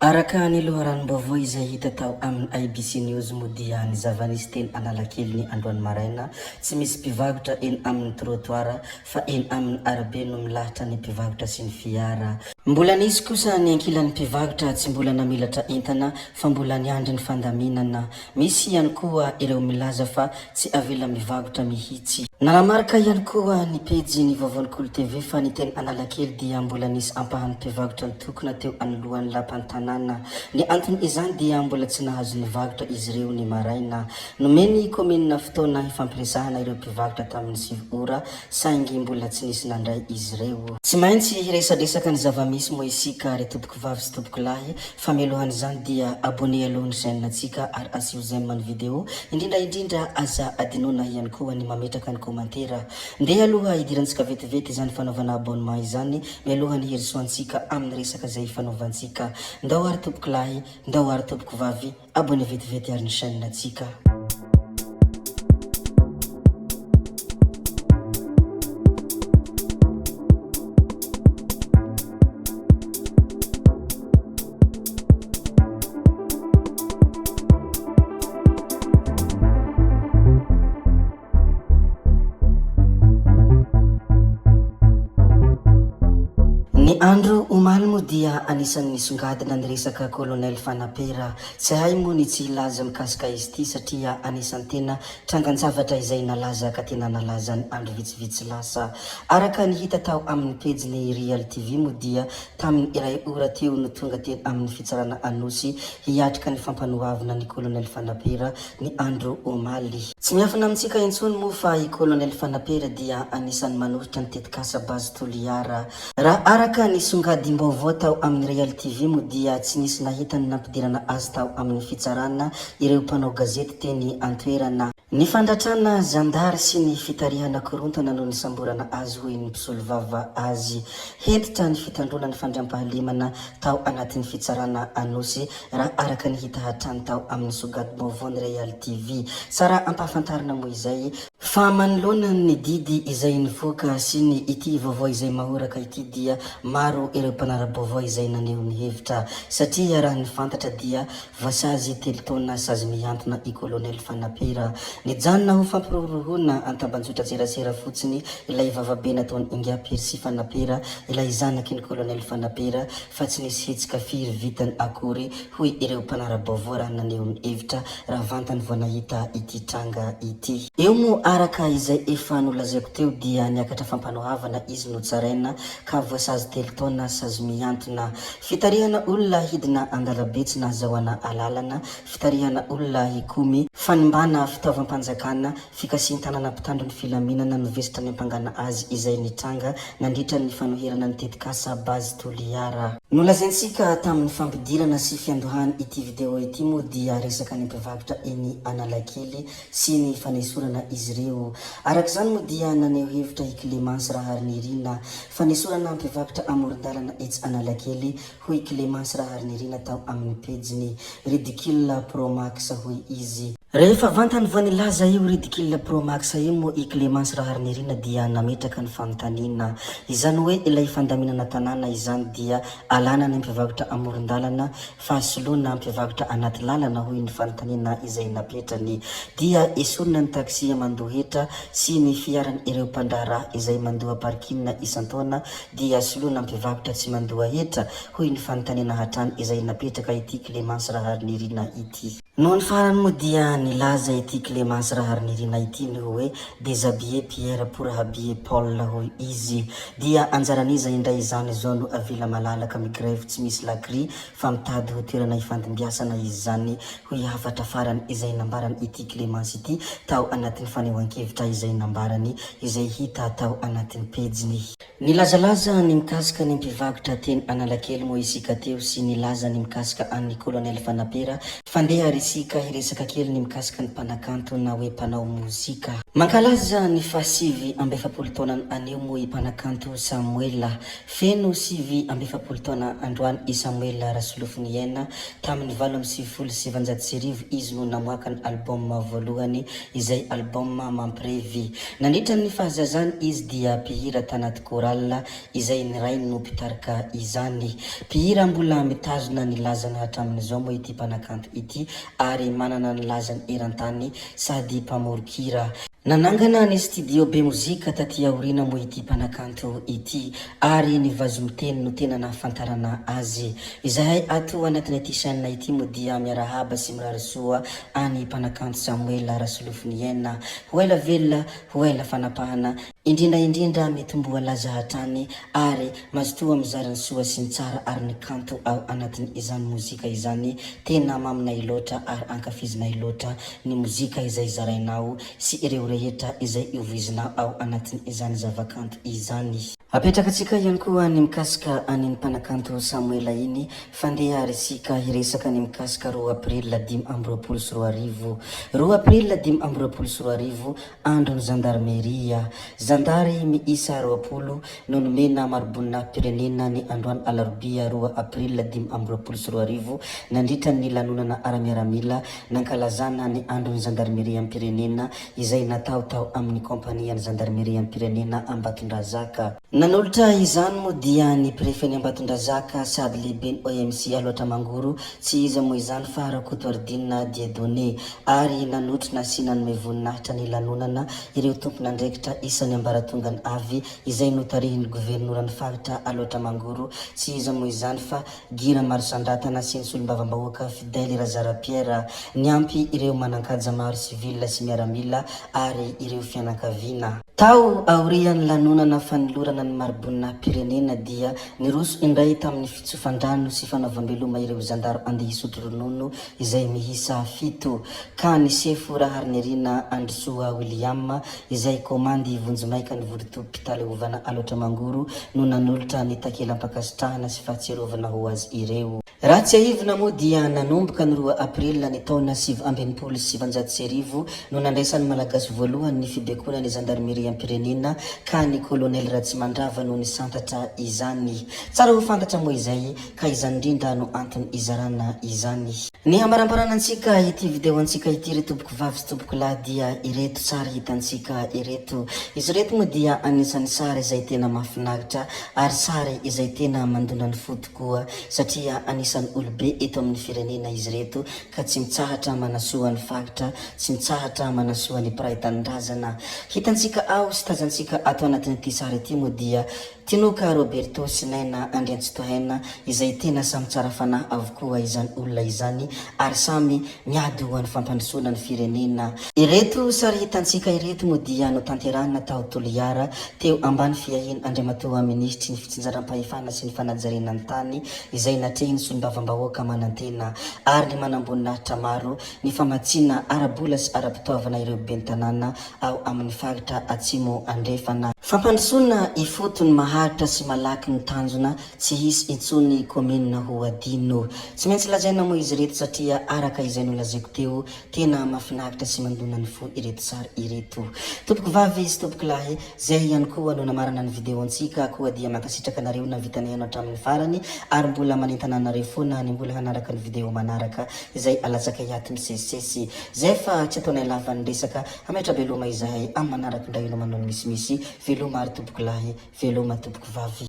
Araka ny loharanom-baovao izay hita tao amin'ny IBC News moa dia ny zava-nisy teny Analakely ny androany maraina tsy misy mpivarotra eny amin'ny trottoir fa eny amin'ny arabe no milahatra ny mpivarotra sy ny fiara. Mbola nisy kosa ny ankilan'ny mpivarotra tsy mbola namilatra entana fa mbola niandry ny fandaminana. Misy ihany koa ireo milaza fa tsy avela mivarotra mihitsy. Nanamarika ihany koa ny pejy ny Vaovao TV fa ny teny Analakely dia mbola nisy ampahan'ny mpivarotra nitokona teo anoloan'ny lapan'ny tanàna. Ny antony izany dia mbola tsy nahazo nivarotra izy ireo ny maraina. Nomeny kominina fotoana ifampiresahana ireo mpivarotra tamin'ny 9 ora saingy mbola tsy nisy nandray izy ireo. Tsy maintsy hiresadresaka ny zava-misy moa isika ry tompoko vavy sy tompoko lahy fa mialohan'izany dia abonné aloha ny chaîne antsika ary asio j'aime ny vidéo indrindra aza adinona ihany koa ny mametraka ny komantera. Ndeha aloha idirantsika vetivety izany fanaovana abonnement izany mialohany herisoantsika amin'ny resaka izay fanaovantsika. Ndao ary tompoko lahy, ndao ary tompoko vavy, abonné vetivety ary ny chaîne antsika. Andro omaly moa dia anisan'ny nisongadina ny resaka Colonel Fanapera. Tsy hay moa ny tsy ilaza mikasika izy ity satria anisan'ny tena trangan-javatra izay nalaza ka tena nalaza ny andro vitsivitsy lasa. Araka ny hita tao amin'ny pejy ny Real TV moa dia tamin'ny iray ora teo no tonga teny amin'ny fitsarana anosy hiatrika ny fampanohavana ny Colonel Fanapera ny andro omaly. Tsy miafina amintsika intsony moa fa i Colonel Fanapera dia anisan'ny manositra ny tetikasa Bazy Toliara. Raha araka ny songadim-baovao tao amin'ny Real TV moa dia tsy nisy nahitany nampidirana azy tao amin'ny fitsarana ireo mpanao gazety teny antoerana. Ny fandratrana zandary sy ny fitarihana korontana no nisamborana azy hoy ny mpisolo vava azy. Hentitra ny fitandrona ny fandriampahalemana tao anatin'ny fitsarana anosy raha araka ny hita hatrany tao amin'ny songadim-baovao ny Real TV. Sara ampahafantarina moa izay fa manoloana ny didy izay nivoaka sy ny ity vaovao izay mahoraka ity dia maro ireo mpanara-baovao izay naneho ny hevitra satria raha ny fantatra dia vasazy telo taona sazy mihantona i Colonel Fanapera. Nijanona ho fampirorohona antabanjotra tserasera fotsiny ilay vavabe nataony Inga Persy Fanapera ilay zanaky ny Colonel Fanapera fa tsy nisy hetsika firy vitany akory hoy ireo mpanara-baovao raha naneho ny hevitra raha vantany vao nahita ity tranga ity. Eo moa araka izay efa nolazaiko teo dia niakatra fampanohavana izy no tsaraina ka voasazy telo taona sazy mihantona. Fitarihana olona hidina andalabe tsy nahazahoana alalana, fitarihana olona hikomy, fanimbana fitaovam-panjakana, fikasintanana mpitandro ny filaminana novesitra ny ampangana azy izay nitranga nandritra ny fanoherana ny tetikasa Bazy Toliara. Nolazaintsika tamin'ny fampidirana sy fiandohany ity video ity moa dia resaka ny mpivarotra eny Analakely sy ny fanesorana izy ireo. Arak'izany moa dia naneho hevitra i Clémence Raharnirina fanesorana mpivarotra amoron-dalana etsy Analakely hoy Clémence Raharnirina tao amin'ny pejiny Ridicule Pro Max hoy izy. Rehefa vantany vao nilaza io Ridicule Pro Max io moa i Clémence Raharnirina dia nametraka ny fanontaniana izany hoe ilay fandaminana tanàna izany dia alana ny mpivarotra amoron-dalana fa soloana mpivarotra anaty lalana hoy ny fanontaniana izay napetrany. Dia esorina ny taxi mandohetra sy ny fiaran' ireo mpandrara izay mandoha parkina isan-taona dia soloana mpivarotra tsy mandoha hetra hoy ny fanontaniana hatrany izay napetraka ity Clémence Raharnirina ity. Noho ny farany moa dia nilaza ity Clémence Raharnirina ity ny hoe déshabiller Pierre pour habiller Paul hoy izy. Dia anjaran'iza indray izany zao no avela malalaka migrève tsy misy lakry fa mitady ho toerana ifandimbiasana izy zany hoy hafatra farany izay nambarany ity Clémence ity tao anatin'ny fanehoan-kevitra izay nambarany izay hita tao anatin'ny pejiny. Nilazalaza ny mikasika ny mpivarotra teny Analakely moa isika teo sy nilaza ny mikasika an'ny Colonel Fanapera fandeha isika hiresaka kely ny mikasika ny mpanakanto na hoe mpanao mozika. Mankalaza ny fahasivy amby efapolo taona anio moa i mpanakanto Samuel. Feno sivy amby efapolo taona androany i Samuel Rasolofiniena. Tamin'ny 2770 izy no namoaka ny album voalohany izay album Mamprevy. Nandritra ny fahazazany izy dia mpihira tanaty choral izay ny ray no mpitarika izany. Mpihira mbola mitazona ny lazana hatramin'izao moa ity mpanakanto ity ary manana ny lazany erantany sady mpamorokira. Nanangana ny studio be mozika taty aorina moa ity mpanakanto ity ary ny vazomiteny no tena nahafantarana azy. Izahay ato anatin'ny ity chaîne ity moa dia miarahaba sy mirarisoa any mpanakanto Samuel Rasolofiniena. Hoela velona, hoela fanapahana, indrindra mitomboa laza hatrany ary mazotoa mizarany soa sy ny tsara ary ny kanto ao anatin'ny izany mozika izany. Tena maminay loatra ary ankafizinay loatra ny mozika izay zarainao sy ireo rehetra izay iovizinao ao anatin'ny izany zavakanto izany. Apetrakatsika ihany koa ny mikasika any mpanakanto Samuel iny fandeha resika hiresaka ny mikasika 2 April 2024. 2 April 2024 andro ny zandarmeria. Zandary miisa 20 no nomena marobona pirenena ny androany alarobia 2 April 2024 nandritra ny lanonana aramiaramila nankalazana ny andro ny zandarmeria pirenena izay natao tao amin'ny kompania ny zandarmeria pirenena Ambatondrazaka. Nanolotra izany moa dia ny prefeny Ambatondrazaka sady lehibe ny OMC Aloatra Mangoro tsy iza moa izany fa Rakotoardina Dieudonné ary nanotra nasina ny voninahitra ny lanonana ireo tompon'andraikitra isan'ny ambaratonga ny avy izay notarihin'ny governoran'ny faritra Aloatra Mangoro tsy iza moa izany fa Gira Marsandratana sy ny solombavam-bahoaka Fidèle Razara Pierre niampy ireo manankanja maro civil sy miaramila ary ireo fianakaviana. Tao aorian'ny lanonana fanolorana ny marobona pirenena dia niroso indray tamin'ny fitsofandrano sy fanaovam-beloma ireo zandaro andeha hisotro ronono izay miisa 7 ka ny sefo Rahariniarina Andrisoa William izay komandy vonjomaika ny vorotom-pitaly ovana Aloatra Mangoro no nanolotra ny takelam-pakasitrahana sy fahatserovana ho azy ireo. Raha tsy ahivina moa dia nanomboka ny 2 April ny taona 1970 no nandraisan'ny malagasy voalohany ny fibekona ny zandarmeria pirenena ka ny kolonel Ratsimandrava no nisantatra izany. Tsara ho fantatra moa izay ka izany indrindra no antony izarana izany. Ny hamaramparanansika ity video ansika ity re tompoko vavy sy tompoko lahy dia ireto tsara hitansika ireto. Izy reto moa dia anisan'ny sary izay tena mahafinaritra ary sary izay tena mandona ny fo tokoa satria anisan'ny olobe eto amin'ny firenena izy reto ka tsy mitsahatra manasoa ny faritra, tsy mitsahatra manasoa ny mpiray tanindrazana. Hitansika ao sy tazantsika ato anatin'ity sary ity moa dia Tinoka Roberto Sinaina Andriantsitohaina izay tena samy tsara fanahy avokoa izany olona izany ary samy miady ho an'ny fampandrosoana ny firenena. Ireto sary hitansika ireto moa dia no tanterahana tao Toliara teo ambany fiahina Andriamatoa Ministry ny fitsinjaram-pahefana sy ny fanajarena ny tany izay natrehiny solombavam-bahoaka manantena ary ny manamboninahitra maro ny famatsiana arabola sy ara-pitaovana ireo ben'ny tanàna ao amin'ny faritra Atsimo Andrefana. Fampandrosoana ifotony maharitra sy malaky ny tanjona tsy hisy intsony commune ho adino. Tsy maintsy lazaina moa izy reto satria araka izay no lazaiko teo tena mahafinaritra sy mandona ny fo ireto sary ireto. Tompoko vavy sy tompoko lahy, zay ihany koa no namarana ny video antsika koa dia makasitraka nareo na vitanay ianao hatramin'ny farany ary mbola manentana anareo foana ny mbola hanaraka ny video manaraka izay alatsaka hiaty misesisesy. Zay fa tsy ataonay lava ny resaka hametra veloma izahay amin'ny manaraka indray no manao ny misimisy. Veloma ary tompoko lahy, veloma tompoko vavy.